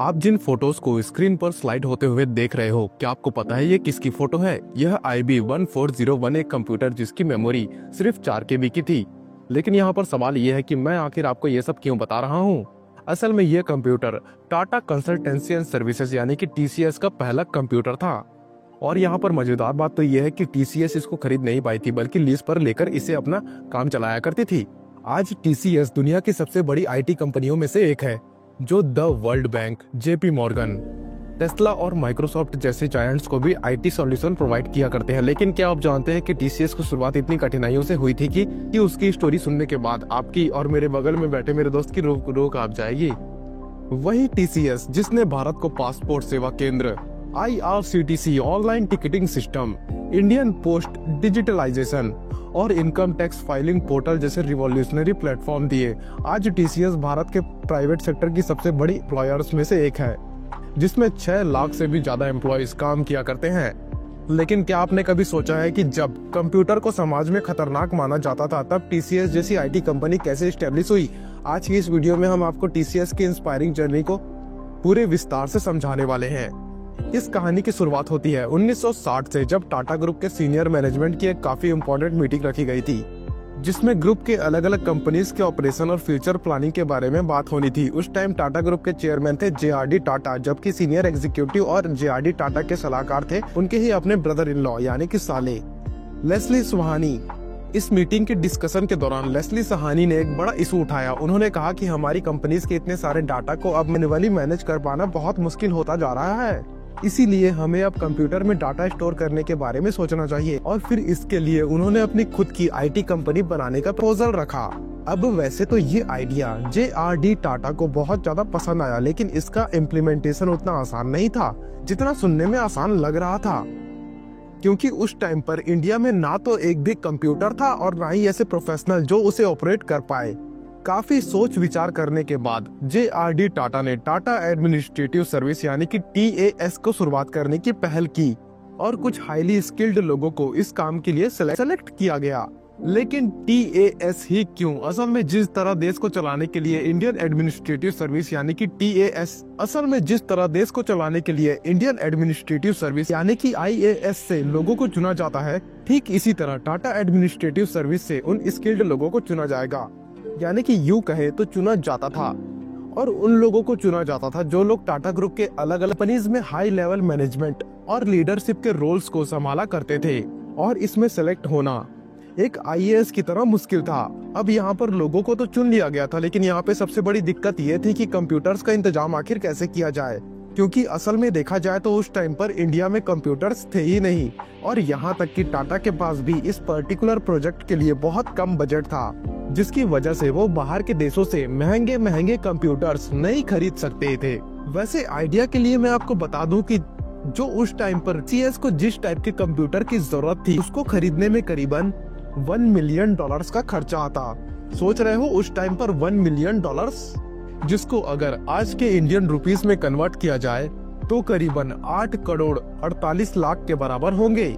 आप जिन फोटोज को स्क्रीन पर स्लाइड होते हुए देख रहे हो, क्या आपको पता है ये किसकी फोटो है? यह IB1401 एक कंप्यूटर जिसकी मेमोरी सिर्फ 4 KB की थी। लेकिन यहाँ पर सवाल ये है कि मैं आखिर आपको ये सब क्यों बता रहा हूँ। असल में ये computer Tata consultancy and services यानी कि TCS का पहला कंप्यूटर था। और यहाँ पर मजेदार बात तो यह है कि TCS इसको खरीद नहीं पाई थी, बल्कि लीज पर लेकर इसे अपना काम चलाया करती थी। आज TCS दुनिया की सबसे बड़ी IT कंपनियों में से एक है, जो the world bank, JP Morgan, Tesla और माइक्रोसॉफ्ट जैसे जायंट्स को भी IT सॉल्यूशन प्रोवाइड किया करते हैं। लेकिन क्या आप जानते हैं कि TCS की शुरुआत इतनी कठिनाइयों से हुई थी कि उसकी स्टोरी सुनने के बाद आपकी और मेरे बगल में बैठे मेरे दोस्त की रूह कांप जाएगी। वही TCS जिसने भारत को passport Seva Kendra, IRCTC online ticketing system, Indian post digitalization और इनकम टैक्स फाइलिंग पोर्टल जैसे रिवॉल्यूशनरी प्लेटफॉर्म दिए। आज TCS भारत के प्राइवेट सेक्टर की सबसे बड़ी एम्प्लॉयर्स में से एक है, जिसमें 6 लाख से भी ज्यादा एम्प्लॉयज काम किया करते हैं। लेकिन क्या आपने कभी सोचा है कि जब कंप्यूटर को समाज में खतरनाक माना जाता था, तब TCS जैसी IT कंपनी कैसे स्टेब्लिश हुई? आज की इस वीडियो में हम आपको TCS की इंस्पायरिंग जर्नी को पूरे विस्तार से समझाने वाले हैं। इस कहानी की शुरुआत होती है 1960 से, जब टाटा ग्रुप के सीनियर मैनेजमेंट की एक काफी इम्पोर्टेंट मीटिंग रखी गई थी, जिसमें ग्रुप के अलग अलग कंपनीज के ऑपरेशन और फ्यूचर प्लानिंग के बारे में बात होनी थी। उस टाइम टाटा ग्रुप के चेयरमैन थे JRD टाटा, जबकि सीनियर एग्जीक्यूटिव और JRD टाटा के सलाहकार थे उनके ही अपने ब्रदर इन लॉ यानी कि साले, लेस्ली सुहानी। इस मीटिंग के डिस्कशन के दौरान लेस्ली सहानी ने एक बड़ा इशू उठाया। उन्होंने कहा कि हमारी कंपनीज के इतने सारे डाटा को अब मैन्युअली मैनेज कर पाना बहुत मुश्किल होता जा रहा है, इसीलिए हमें अब कंप्यूटर में डाटा स्टोर करने के बारे में सोचना चाहिए। और फिर इसके लिए उन्होंने अपनी खुद की IT कंपनी बनाने का प्रपोजल रखा। अब वैसे तो ये आइडिया JRD टाटा को बहुत ज्यादा पसंद आया, लेकिन इसका इम्प्लीमेंटेशन उतना आसान नहीं था जितना सुनने में आसान लग रहा था, क्योंकि उस टाइम पर इंडिया में ना तो एक भी कंप्यूटर था और ना ही ऐसे प्रोफेशनल जो उसे ऑपरेट कर पाए। काफी सोच विचार करने के बाद JRD टाटा ने टाटा एडमिनिस्ट्रेटिव सर्विस यानी कि TAS को शुरुआत करने की पहल की और कुछ हाईली स्किल्ड लोगों को इस काम के लिए सेलेक्ट किया गया। लेकिन TAS ही क्यों? असल में जिस तरह देश को चलाने के लिए इंडियन एडमिनिस्ट्रेटिव सर्विस यानी कि IAS से लोगों को चुना जाता है, ठीक इसी तरह टाटा एडमिनिस्ट्रेटिव सर्विस से उन स्किल्ड लोगों को चुना जाएगा। यानी कि यूं कहे तो चुना जाता था, और उन लोगों को चुना जाता था जो लोग टाटा ग्रुप के अलग अलग कंपनीज में हाई लेवल मैनेजमेंट और लीडरशिप के रोल्स को संभाला करते थे। और इसमें सेलेक्ट होना एक IAS की तरह मुश्किल था। अब यहाँ पर लोगों को तो चुन लिया गया था, लेकिन यहाँ पे सबसे बड़ी दिक्कत ये थी कि कंप्यूटर्स का इंतजाम आखिर कैसे किया जाए, क्योंकि असल में देखा जाए तो उस टाइम पर इंडिया में कंप्यूटर्स थे ही नहीं, और यहाँ तक कि टाटा के पास भी इस पर्टिकुलर प्रोजेक्ट के लिए बहुत कम बजट था, जिसकी वजह से वो बाहर के देशों से महंगे महंगे कंप्यूटर्स नहीं खरीद सकते थे। वैसे आइडिया के लिए मैं आपको बता दूं कि जो उस टाइम पर TCS को जिस टाइप के कंप्यूटर की जरूरत थी, उसको खरीदने में करीबन $1 मिलियन का खर्चा आता। सोच रहे हो उस टाइम पर $1 मिलियन, जिसको अगर आज के इंडियन रुपीस में कन्वर्ट किया जाए तो करीबन 8 करोड़ 48 लाख के बराबर होंगे।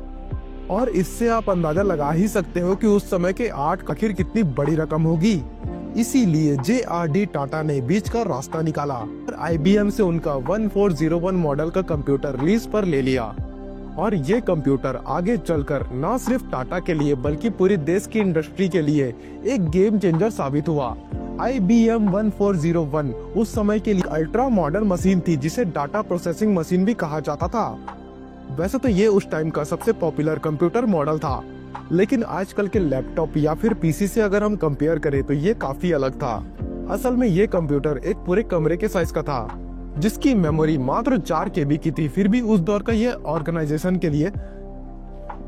और इससे आप अंदाजा लगा ही सकते हो कि उस समय के 8 आखिर कितनी बड़ी रकम होगी। इसीलिए JRD टाटा ने बीच का रास्ता निकाला और IBM से उनका 1401 मॉडल का कंप्यूटर लीज पर ले लिया। और ये कंप्यूटर आगे चलकर न सिर्फ टाटा के लिए बल्कि पूरी देश की इंडस्ट्री के लिए एक गेम चेंजर साबित हुआ। IBM 1401 उस समय के लिए अल्ट्रा मॉडर्न मशीन थी, जिसे डाटा प्रोसेसिंग मशीन भी कहा जाता था। वैसे तो ये उस टाइम का सबसे पॉपुलर कंप्यूटर मॉडल था, लेकिन आजकल के लैपटॉप या फिर PC से अगर हम कंपेयर करें तो ये काफी अलग था। असल में ये कंप्यूटर एक पूरे कमरे के साइज का था, जिसकी मेमोरी मात्र 4 KB की थी। फिर भी उस दौर का ये ऑर्गेनाइजेशन के लिए,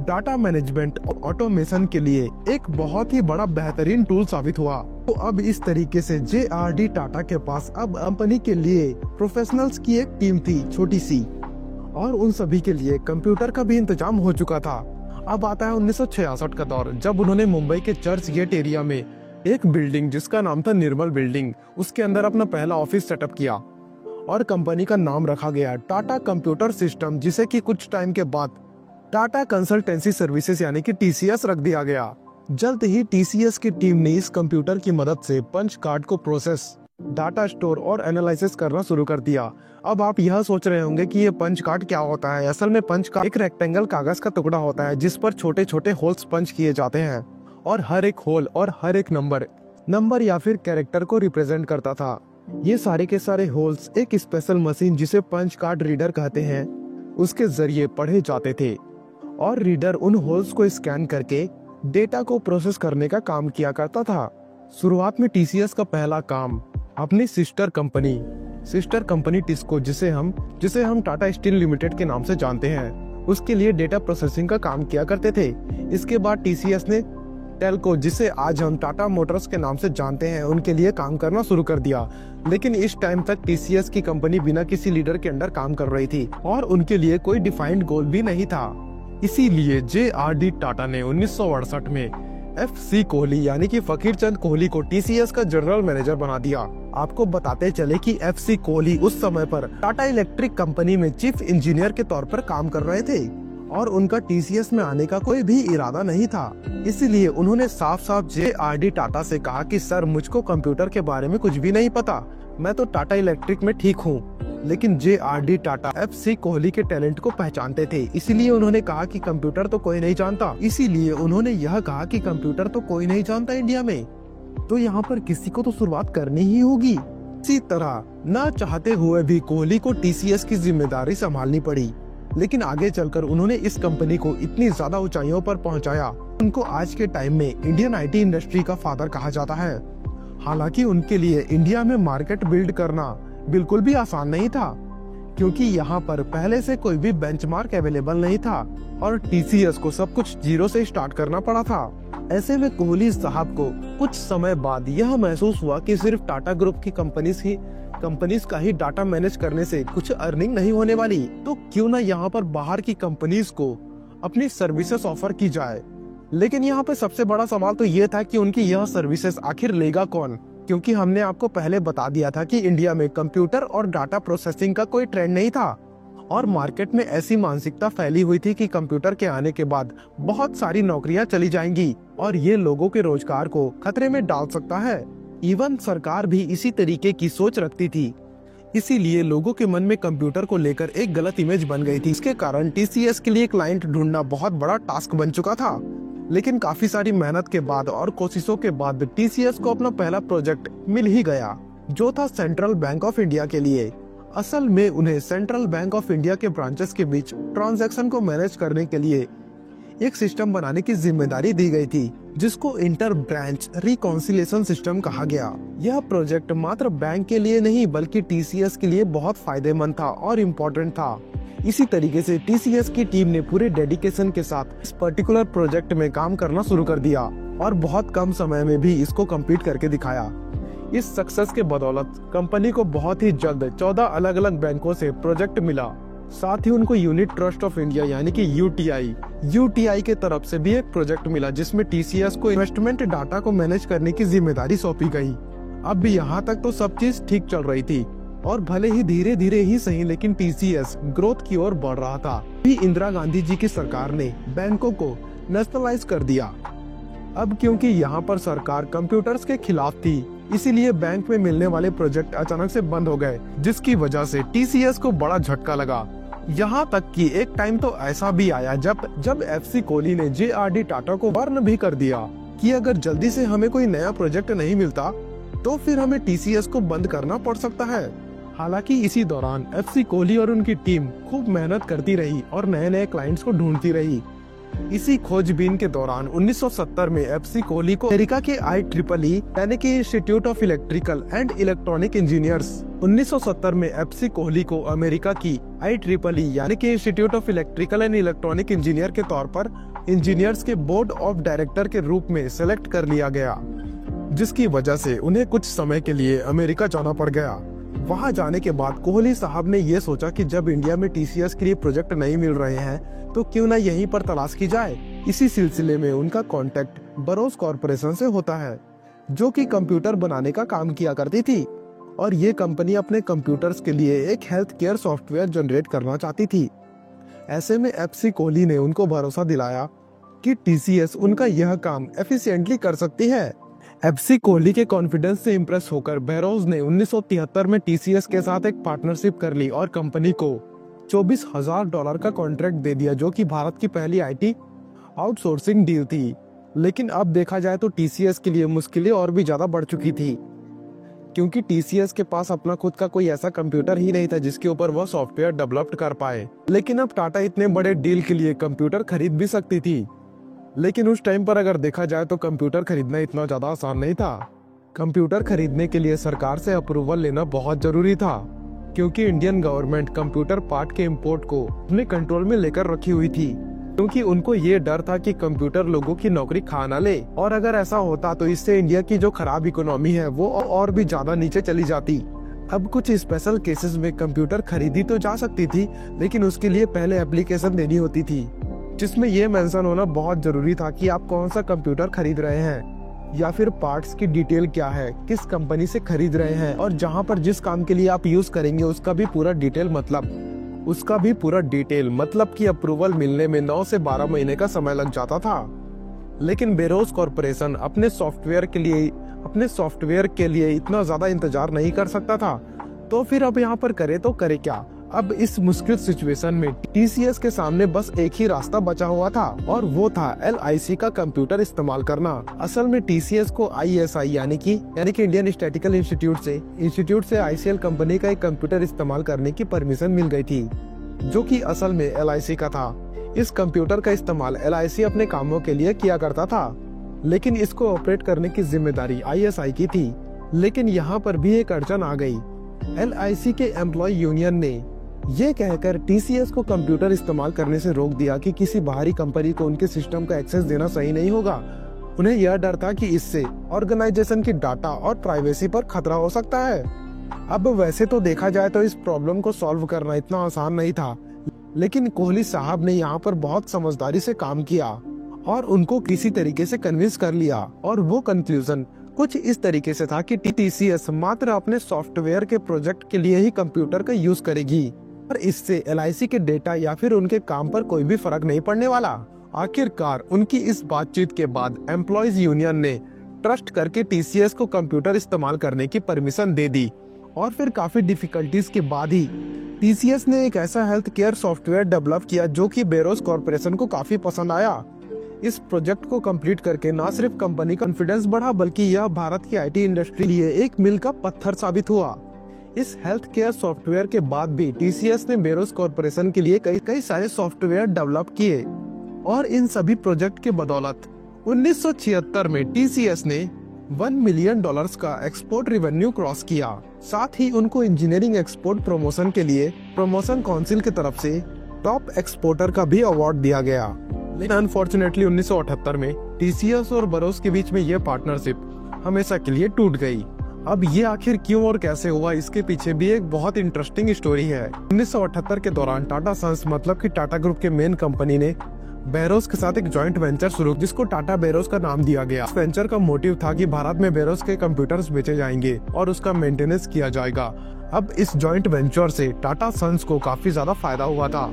डाटा मैनेजमेंट और ऑटोमेशन के लिए एक बहुत ही बड़ा बेहतरीन टूल साबित हुआ। तो अब इस तरीके से JRD टाटा के पास अब कंपनी के लिए प्रोफेशनल्स की एक टीम थी, छोटी सी, और उन सभी के लिए कंप्यूटर का भी इंतजाम हो चुका था। अब आता है 1966 का दौर, जब उन्होंने मुंबई के चर्च गेट एरिया में एक बिल्डिंग जिसका नाम था निर्मल बिल्डिंग, उसके अंदर अपना पहला ऑफिस सेटअप किया और कंपनी का नाम रखा गया टाटा कंप्यूटर सिस्टम, जिसे कि कुछ टाइम के बाद टाटा कंसल्टेंसी सर्विसेज यानी कि TCS रख दिया गया। जल्द ही TCS की टीम ने इस कंप्यूटर की मदद से पंच कार्ड को प्रोसेस डाटा स्टोर और एनालिसिस करना शुरू कर दिया। अब आप यह सोच रहे होंगे कि ये पंच कार्ड क्या होता है। असल में पंच कार्ड एक रेक्टेंगल कागज का टुकड़ा होता है जिस पर छोटे छोटे होल्स पंच किए जाते हैं और हर एक होल और हर एक नंबर या फिर कैरेक्टर को रिप्रेजेंट करता था। ये सारे के सारे होल्स एक स्पेशल मशीन जिसे पंच कार्ड रीडर कहते हैं उसके जरिए पढ़े जाते थे और रीडर उन होल्स को स्कैन करके डेटा को प्रोसेस करने का काम किया करता था। शुरुआत में टीसीएस का पहला काम अपनी सिस्टर कंपनी टिस्को जिसे हम टाटा स्टील लिमिटेड के नाम से जानते हैं उसके लिए डेटा प्रोसेसिंग का काम किया करते थे। इसके बाद टीसीएस ने टेल्को जिसे आज हम टाटा मोटर्स के नाम से जानते हैं उनके लिए काम करना शुरू कर दिया। लेकिन इस टाइम तक टीसीएस की कंपनी बिना किसी लीडर के अंडर काम कर रही थी और उनके लिए कोई डिफाइंड गोल भी नहीं था। इसीलिए JRD टाटा ने 1968 में FC कोहली यानी कि फकीर चंद कोहली को टीसीएस का जनरल मैनेजर बना दिया। आपको बताते चले कि FC कोहली उस समय पर टाटा इलेक्ट्रिक कंपनी में चीफ इंजीनियर के तौर पर काम कर रहे थे और उनका टीसीएस में आने का कोई भी इरादा नहीं था। इसीलिए उन्होंने साफ साफ JRD टाटा से कहा कि सर मुझको कंप्यूटर के बारे में कुछ भी नहीं पता, मैं तो टाटा इलेक्ट्रिक में ठीक हूँ। लेकिन JRD टाटा FC कोहली के टैलेंट को पहचानते थे, इसीलिए उन्होंने कहा कि कंप्यूटर तो कोई नहीं जानता। इसीलिए उन्होंने यह कहा कि कंप्यूटर तो कोई नहीं जानता इंडिया में, तो यहाँ पर किसी को तो शुरुआत करनी ही होगी। इसी तरह न चाहते हुए भी कोहली को टीसीएस की जिम्मेदारी संभालनी पड़ी। लेकिन आगे चलकर उन्होंने इस कंपनी को इतनी ज्यादा ऊंचाइयों पर पहुंचाया, उनको आज के टाइम में इंडियन आईटी इंडस्ट्री का फादर कहा जाता है। हालांकि उनके लिए इंडिया में मार्केट बिल्ड करना बिल्कुल भी आसान नहीं था, क्योंकि यहाँ पर पहले से कोई भी बेंचमार्क अवेलेबल नहीं था और टीसीएस को सब कुछ जीरो से स्टार्ट करना पड़ा था। ऐसे में कोहली साहब को कुछ समय बाद यह महसूस हुआ कि सिर्फ टाटा ग्रुप की कंपनीज का ही डाटा मैनेज करने से कुछ अर्निंग नहीं होने वाली, तो क्यों ना यहाँ पर बाहर की कंपनीज को अपनी सर्विसेज ऑफर की जाए। लेकिन यहाँ पे सबसे बड़ा सवाल तो ये था कि उनकी यह सर्विसेज आखिर लेगा कौन, क्योंकि हमने आपको पहले बता दिया था कि इंडिया में कंप्यूटर और डाटा प्रोसेसिंग का कोई ट्रेंड नहीं था और मार्केट में ऐसी मानसिकता फैली हुई थी कि कंप्यूटर के आने के बाद बहुत सारी नौकरियां चली जाएंगी और ये लोगों के रोजगार को खतरे में डाल सकता है। इवन सरकार भी इसी तरीके की सोच रखती थी, इसीलिए लोगों के मन में कंप्यूटर को लेकर एक गलत इमेज बन गई थी। इसके कारण टीसीएस के लिए क्लाइंट ढूंढना बहुत बड़ा टास्क बन चुका था। लेकिन काफी सारी मेहनत के बाद और कोशिशों के बाद टीसीएस को अपना पहला प्रोजेक्ट मिल ही गया, जो था सेंट्रल बैंक ऑफ इंडिया के लिए। असल में उन्हें सेंट्रल बैंक ऑफ इंडिया के ब्रांचेस के बीच ट्रांजैक्शन को मैनेज करने के लिए एक सिस्टम बनाने की जिम्मेदारी दी गई थी, जिसको इंटर ब्रांच रिकॉन्सिलिएशन सिस्टम कहा गया। यह प्रोजेक्ट मात्र बैंक के लिए नहीं बल्कि टीसीएस के लिए बहुत फायदेमंद था और इम्पोर्टेंट था। इसी तरीके से टीसीएस की टीम ने पूरे डेडिकेशन के साथ इस पर्टिकुलर प्रोजेक्ट में काम करना शुरू कर दिया और बहुत कम समय में भी इसको कंप्लीट करके दिखाया। इस सक्सेस के बदौलत कंपनी को बहुत ही जल्द 14 अलग अलग बैंकों से प्रोजेक्ट मिला। साथ ही उनको यूनिट ट्रस्ट ऑफ इंडिया यानी कि यूटीआई के तरफ से भी एक प्रोजेक्ट मिला, जिसमें टीसीएस को इन्वेस्टमेंट डाटा को मैनेज करने की जिम्मेदारी सौंपी गई। अब भी यहाँ तक तो सब चीज ठीक चल रही थी और भले ही धीरे धीरे ही सही, लेकिन टीसीएस ग्रोथ की ओर बढ़ रहा था। भी इंदिरा गांधी जी की सरकार ने बैंकों को नेशनलाइज कर दिया। अब क्योंकि यहाँ पर सरकार कंप्यूटर्स के खिलाफ थी, इसीलिए बैंक में मिलने वाले प्रोजेक्ट अचानक से बंद हो गए, जिसकी वजह से टीसीएस को बड़ा झटका लगा। यहाँ तक कि एक टाइम तो ऐसा भी आया जब FC कोहली ने JRD टाटा को वार्न भी कर दिया कि अगर जल्दी से हमें कोई नया प्रोजेक्ट नहीं मिलता तो फिर हमें टीसीएस को बंद करना पड़ सकता है। हालांकि इसी दौरान FC कोहली और उनकी टीम खूब मेहनत करती रही और नए नए क्लाइंट्स को ढूंढती रही। इसी खोजबीन के दौरान 1970 में FC कोहली को अमेरिका के IEEE यानी कि institute of electrical and electronic engineers 1970 में FC कोहली को अमेरिका की IEEE यानी कि institute of electrical and electronic engineer के तौर पर इंजीनियर्स के बोर्ड ऑफ डायरेक्टर के रूप में सेलेक्ट कर लिया गया, जिसकी वजह से उन्हें कुछ समय के लिए अमेरिका जाना पड़ गया। वहां जाने के बाद कोहली साहब ने ये सोचा कि जब इंडिया में टीसीएस के लिए प्रोजेक्ट नहीं मिल रहे हैं तो क्यों ना यहीं पर तलाश की जाए। इसी सिलसिले में उनका कांटेक्ट बरोस कॉरपोरेशन से होता है, जो कि कंप्यूटर बनाने का काम किया करती थी और ये कंपनी अपने कंप्यूटर्स के लिए एक हेल्थ केयर सॉफ्टवेयर जनरेट करना चाहती थी। ऐसे में FC कोहली ने उनको भरोसा दिलाया कि टीसीएस उनका यह काम एफिशिएंटली कर सकती है। एफसी कोहली के कॉन्फिडेंस से इम्प्रेस होकर बेरोज ने 1973 में टीसीएस के साथ एक पार्टनरशिप कर ली और कंपनी को $24,000 का कॉन्ट्रैक्ट दे दिया, जो कि भारत की पहली आईटी आउटसोर्सिंग डील थी। लेकिन अब देखा जाए तो टीसीएस के लिए मुश्किलें और भी ज्यादा बढ़ चुकी थी, क्योंकि टीसीएस के पास अपना खुद का कोई ऐसा कंप्यूटर ही नहीं था जिसके ऊपर वह सॉफ्टवेयर डेवलप कर पाए। लेकिन अब टाटा इतने बड़े डील के लिए कंप्यूटर खरीद भी सकती थी, लेकिन उस टाइम पर अगर देखा जाए तो कंप्यूटर खरीदना इतना ज्यादा आसान नहीं था। कंप्यूटर खरीदने के लिए सरकार से अप्रूवल लेना बहुत जरूरी था, क्योंकि इंडियन गवर्नमेंट कंप्यूटर पार्ट के इंपोर्ट को अपने कंट्रोल में लेकर रखी हुई थी, क्योंकि उनको ये डर था कि कंप्यूटर लोगों की नौकरी खा ना ले, और अगर ऐसा होता तो इससे इंडिया की जो खराब इकोनॉमी है वो और भी ज्यादा नीचे चली जाती। अब कुछ स्पेशल केसेस में कंप्यूटर खरीदी तो जा सकती थी, लेकिन उसके लिए पहले एप्लीकेशन देनी होती थी, जिसमें ये मेंशन होना बहुत जरूरी था कि आप कौन सा कंप्यूटर खरीद रहे हैं, या फिर पार्ट्स की डिटेल क्या है, किस कंपनी से खरीद रहे हैं, और जहां पर जिस काम के लिए आप यूज करेंगे उसका भी पूरा डिटेल मतलब कि अप्रूवल मिलने में 9 से 12 महीने का समय लग जाता था। लेकिन बेरोज कॉर्पोरेशन अपने सॉफ्टवेयर के लिए इतना ज्यादा इंतजार नहीं कर सकता था, तो फिर अब यहाँ पर करे तो करे क्या। अब इस मुश्किल सिचुएशन में टीसीएस के सामने बस एक ही रास्ता बचा हुआ था, और वो था एलआईसी का कंप्यूटर इस्तेमाल करना। असल में टीसीएस को आईएसआई यानी कि इंडियन स्टैटिस्टिकल इंस्टीट्यूट से आईसीएल कंपनी का एक कंप्यूटर इस्तेमाल करने की परमिशन मिल गई थी, जो कि असल में एलआईसी का था। इस कंप्यूटर का इस्तेमाल एलआईसी अपने कामों के लिए किया करता था, लेकिन इसको ऑपरेट करने की जिम्मेदारी आईएसआई की थी। लेकिन यहाँ पर भी एक अड़चन आ गई। एलआईसी के एम्प्लॉय यूनियन ने ये कहकर टीसीएस को कंप्यूटर इस्तेमाल करने से रोक दिया कि किसी बाहरी कंपनी को उनके सिस्टम का एक्सेस देना सही नहीं होगा। उन्हें यह डर था कि इससे ऑर्गेनाइजेशन की डाटा और प्राइवेसी पर खतरा हो सकता है। अब वैसे तो देखा जाए तो इस प्रॉब्लम को सॉल्व करना इतना आसान नहीं था, लेकिन कोहली साहब ने यहाँ पर बहुत समझदारी से काम किया और उनको किसी तरीके से कन्विंस कर लिया, और वो कंक्लूजन कुछ इस तरीके से था कि टीसीएस मात्र अपने सॉफ्टवेयर के प्रोजेक्ट के लिए ही कंप्यूटर का यूज करेगी, और इससे एलआईसी के डेटा या फिर उनके काम पर कोई भी फर्क नहीं पड़ने वाला। आखिरकार उनकी इस बातचीत के बाद एम्प्लॉयज यूनियन ने ट्रस्ट करके टीसीएस को कंप्यूटर इस्तेमाल करने की परमिशन दे दी, और फिर काफी डिफिकल्टीज के बाद ही टीसीएस ने एक ऐसा हेल्थ केयर सॉफ्टवेयर डेवलप किया जो कि बेरोज कॉर्पोरेशन को काफी पसंद आया। इस प्रोजेक्ट को कंप्लीट करके न सिर्फ कंपनी का कॉन्फिडेंस बढ़ा, बल्कि यह भारत की आईटी इंडस्ट्री लिए एक मील का पत्थर साबित हुआ। इस हेल्थ केयर सॉफ्टवेयर के बाद भी टीसीएस ने बेरोज कॉर्पोरेशन के लिए कई सारे सॉफ्टवेयर डेवलप किए, और इन सभी प्रोजेक्ट के बदौलत 1976 में टीसीएस ने $1 मिलियन का एक्सपोर्ट रेवेन्यू क्रॉस किया। साथ ही उनको इंजीनियरिंग एक्सपोर्ट प्रमोशन के लिए प्रमोशन काउंसिल की तरफ से टॉप एक्सपोर्टर का भी अवार्ड दिया गया। लेकिन अनफॉर्चुनेटली 1978 में टीसीएस और बेरोज के बीच में यह पार्टनरशिप हमेशा के लिए टूट गई। अब ये आखिर क्यों और कैसे हुआ, इसके पीछे भी एक बहुत इंटरेस्टिंग स्टोरी है। 1978 के दौरान टाटा सन्स मतलब कि टाटा ग्रुप के मेन कंपनी ने बेरोज के साथ एक जॉइंट वेंचर शुरू, जिसको टाटा बेरोज का नाम दिया गया। इस वेंचर का मोटिव था कि भारत में बेरोज के कंप्यूटर्स बेचे जाएंगे और उसका मेंटेनेंस किया जाएगा। अब इस जॉइंट वेंचर से टाटा सन्स को काफी ज्यादा फायदा हुआ था,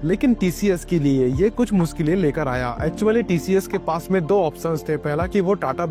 लेकिन टीसीएस के लिए ये कुछ मुश्किलें लेकर आया। एक्चुअली टीसीएस के पास में दो ऑप्शंस थे, पहला कि वो टाटा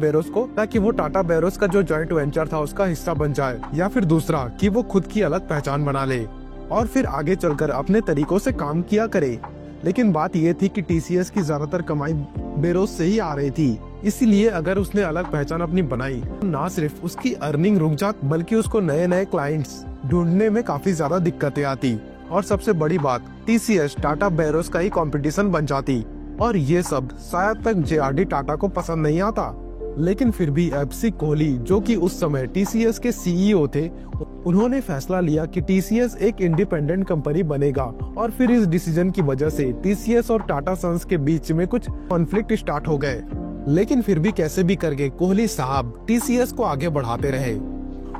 बेरोज का जो जॉइंट वेंचर था उसका हिस्सा बन जाए, या फिर दूसरा कि वो खुद की अलग पहचान बना ले और फिर आगे चलकर अपने तरीकों से काम किया करे। लेकिन बात ये थी कि टीसीएस की ज्यादातर कमाई बेरोज से ही आ रही थी, इसीलिए अगर उसने अलग पहचान अपनी बनाई, ना सिर्फ उसकी अर्निंग रुक जाती, बल्कि उसको नए नए क्लाइंट्स ढूंढने में काफी ज्यादा दिक्कतें आती, और सबसे बड़ी बात टीसीएस टाटा बेरोज का ही कंपटीशन बन जाती, और ये सब शायद तक जेआरडी टाटा को पसंद नहीं आता। लेकिन फिर भी एफसी कोहली, जो कि उस समय टीसीएस के सीईओ थे, उन्होंने फैसला लिया कि टीसीएस एक इंडिपेंडेंट कंपनी बनेगा, और फिर इस डिसीजन की वजह से टीसीएस और टाटा सन्स के बीच में कुछ कॉन्फ्लिक्ट स्टार्ट हो गए। लेकिन फिर भी कैसे भी करके कोहली साहब टीसीएस को आगे बढ़ाते रहे,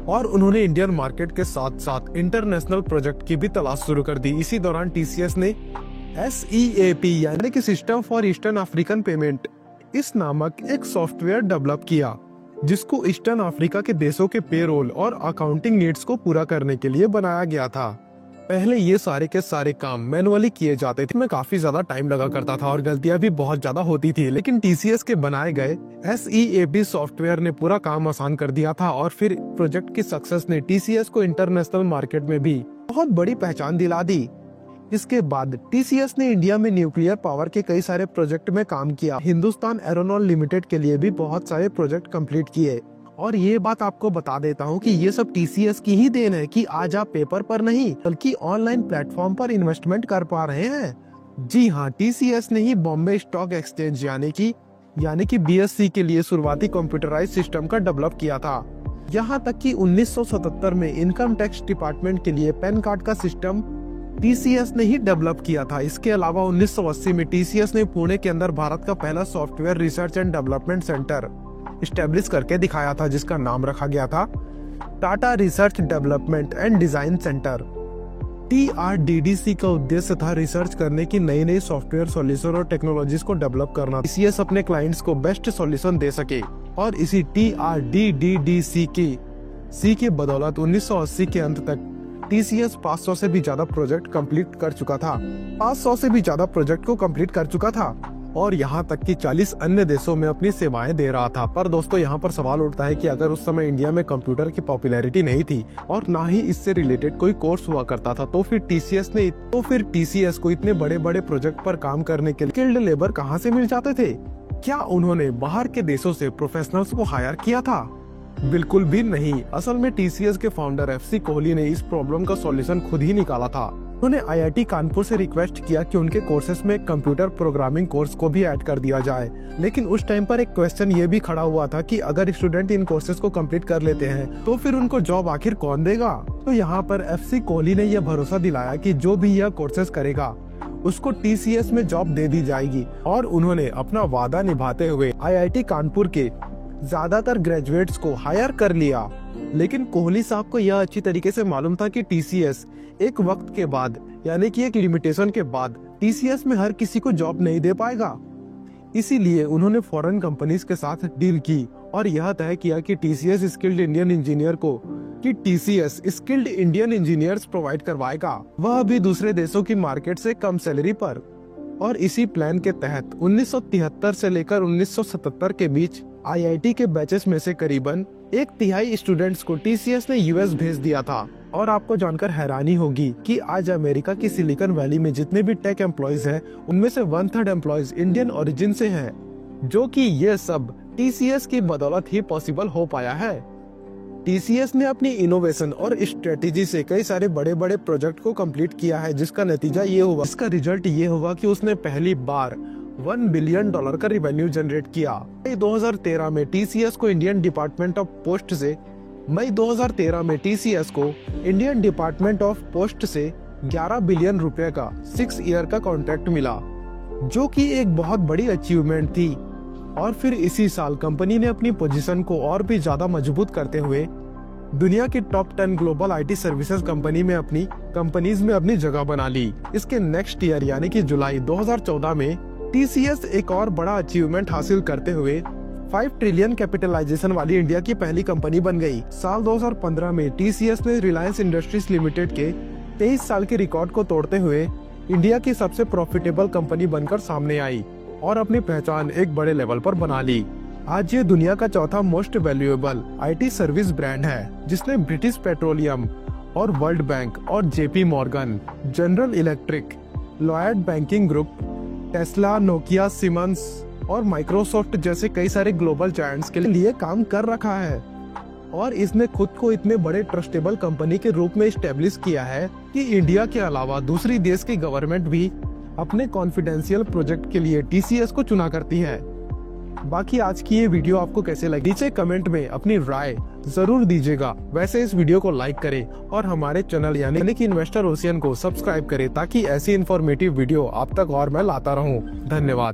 और उन्होंने इंडियन मार्केट के साथ साथ इंटरनेशनल प्रोजेक्ट की भी तलाश शुरू कर दी। इसी दौरान टीसीएस ने SEAP यानी कि system for eastern African payment इस नामक एक सॉफ्टवेयर डेवलप किया, जिसको ईस्टर्न अफ्रीका के देशों के पेरोल और अकाउंटिंग नीड्स को पूरा करने के लिए बनाया गया था। पहले ये सारे के सारे काम मैनुअली किए जाते थे, में काफी ज्यादा टाइम लगा करता था और गलतियां भी बहुत ज्यादा होती थी। लेकिन टीसीएस के बनाए गए SEAP सॉफ्टवेयर ने पूरा काम आसान कर दिया था और फिर प्रोजेक्ट की सक्सेस ने टीसीएस को इंटरनेशनल मार्केट में भी बहुत बड़ी पहचान दिला दी। इसके बाद टीसीएस ने इंडिया में न्यूक्लियर पावर के कई सारे प्रोजेक्ट में काम किया। हिंदुस्तान एरोनॉल लिमिटेड के लिए भी बहुत सारे प्रोजेक्ट कंप्लीट किए। और ये बात आपको बता देता हूँ कि ये सब टीसीएस की ही देन है कि आज आप पेपर पर नहीं बल्कि ऑनलाइन प्लेटफॉर्म पर इन्वेस्टमेंट कर पा रहे हैं। जी हाँ, टीसीएस ने ही बॉम्बे स्टॉक एक्सचेंज यानी कि BSE के लिए शुरुआती कंप्यूटराइज सिस्टम का डेवलप किया था। यहाँ तक कि 1977 में इनकम टैक्स डिपार्टमेंट के लिए पैन कार्ड का सिस्टम टीसीएस ने ही डेवलप किया था। इसके अलावा 1980 में टीसीएस ने पुणे के अंदर भारत का पहला software research and development centre establish करके दिखाया था, जिसका नाम रखा गया था Tata research development and design centre. TRDDC का उद्देश्य था रिसर्च करने की नई सॉफ्टवेयर सॉल्यूशन और टेक्नोलॉजीज को डेवलप करना, टीसीएस अपने क्लाइंट्स को बेस्ट सॉल्यूशन दे सके। और इसी TRDDC की बदौलत 1980 के अंत तक टीसीएस 500 से भी ज्यादा प्रोजेक्ट कंप्लीट कर चुका था। 500 से भी ज्यादा प्रोजेक्ट को कंप्लीट कर चुका था और यहाँ तक कि 40 अन्य देशों में अपनी सेवाएं दे रहा था। पर दोस्तों, यहाँ पर सवाल उठता है कि अगर उस समय इंडिया में कंप्यूटर की पॉपुलैरिटी नहीं थी और ना ही इससे रिलेटेड कोई कोर्स हुआ करता था, तो फिर टीसीएस को इतने बड़े बड़े प्रोजेक्ट पर काम करने के लिए स्किल्ड लेबर कहाँ से मिल जाते थे? क्या उन्होंने बाहर के देशों से प्रोफेशनल्स को हायर किया था? बिल्कुल भी नहीं। असल में टीसीएस के फाउंडर FC कोहली ने इस प्रॉब्लम का सॉल्यूशन खुद ही निकाला था। उन्होंने IIT कानपुर से रिक्वेस्ट किया कि उनके कोर्सेज में कंप्यूटर प्रोग्रामिंग कोर्स को भी ऐड कर दिया जाए। लेकिन उस टाइम पर एक क्वेश्चन ये भी खड़ा हुआ था कि अगर स्टूडेंट इन कोर्सेज को कंप्लीट कर लेते हैं तो फिर उनको जॉब आखिर कौन देगा? तो यहाँ पर FC कोहली ने यह भरोसा दिलाया कि जो भी यह कोर्सेज करेगा उसको टीसीएस में जॉब दे दी जाएगी। और उन्होंने अपना वादा निभाते हुए IIT कानपुर के ज्यादातर ग्रेजुएट्स को हायर कर लिया। लेकिन कोहली साहब को यह अच्छी तरीके से मालूम था कि टीसीएस एक वक्त के बाद यानी कि एक लिमिटेशन के बाद टीसीएस में हर किसी को जॉब नहीं दे पाएगा। इसीलिए उन्होंने फॉरेन कंपनीज के साथ डील की और यह तय किया कि TCS skilled Indian engineers provide करवाएगा, वह भी दूसरे देशों की मार्केट से कम सैलरी पर। और इसी प्लान के तहत 1973 से लेकर 1977 के बीच IIT के बैचेस में से करीबन 1/3 स्टूडेंट्स को टीसीएस ने US भेज दिया था। और आपको जानकर हैरानी होगी कि आज अमेरिका की सिलिकॉन वैली में जितने भी टेक एम्प्लॉयज हैं, उनमें से 1/3 एम्प्लॉयज इंडियन ओरिजिन से हैं, जो कि ये सब टीसीएस की बदौलत ही पॉसिबल हो पाया है। टीसीएस ने अपनी इनोवेशन और स्ट्रेटेजी से कई सारे बड़े बड़े प्रोजेक्ट को कंप्लीट किया है, जिसका रिजल्ट ये हुआ कि उसने पहली बार $1 बिलियन का रिवेन्यू जनरेट किया। मई 2013 में टीसीएस को इंडियन डिपार्टमेंट ऑफ पोस्ट से 11 बिलियन रुपए का 6 ईयर का कॉन्ट्रैक्ट मिला, जो कि एक बहुत बड़ी अचीवमेंट थी। और फिर इसी साल कंपनी ने अपनी पोजीशन को और भी ज्यादा मजबूत करते हुए दुनिया की top 10 global IT services companies में अपनी जगह बना ली। इसके नेक्स्ट ईयर यानी कि जुलाई 2014 में टीसीएस एक और बड़ा अचीवमेंट हासिल करते हुए 5 ट्रिलियन कैपिटलाइजेशन वाली इंडिया की पहली कंपनी बन गई। साल 2015 में टीसीएस ने रिलायंस इंडस्ट्रीज लिमिटेड के 23 साल के रिकॉर्ड को तोड़ते हुए इंडिया की सबसे प्रॉफिटेबल कंपनी बनकर सामने आई और अपनी पहचान एक बड़े लेवल पर बना ली। आज ये दुनिया का चौथा most valuable IT service brand है, जिसने ब्रिटिश पेट्रोलियम और वर्ल्ड बैंक और JP Morgan, General Electric, Lloyd Banking Group, Tesla, Nokia, Siemens और माइक्रोसॉफ्ट जैसे कई सारे ग्लोबल जायंट्स के लिए काम कर रखा है। और इसने खुद को इतने बड़े ट्रस्टेबल कंपनी के रूप में एस्टेब्लिश किया है कि इंडिया के अलावा दूसरी देश की गवर्नमेंट भी अपने कॉन्फिडेंशियल प्रोजेक्ट के लिए टीसीएस को चुना करती है। बाकी आज की ये वीडियो आपको कैसे लगी, नीचे कमेंट में अपनी राय जरूर दीजिएगा। वैसे इस वीडियो को लाइक करें और हमारे चैनल यानी कि इन्वेस्टर ओशियन को सब्सक्राइब करें, ताकि ऐसी इन्फॉर्मेटिव वीडियो आप तक और मैं लाता रहूं। धन्यवाद।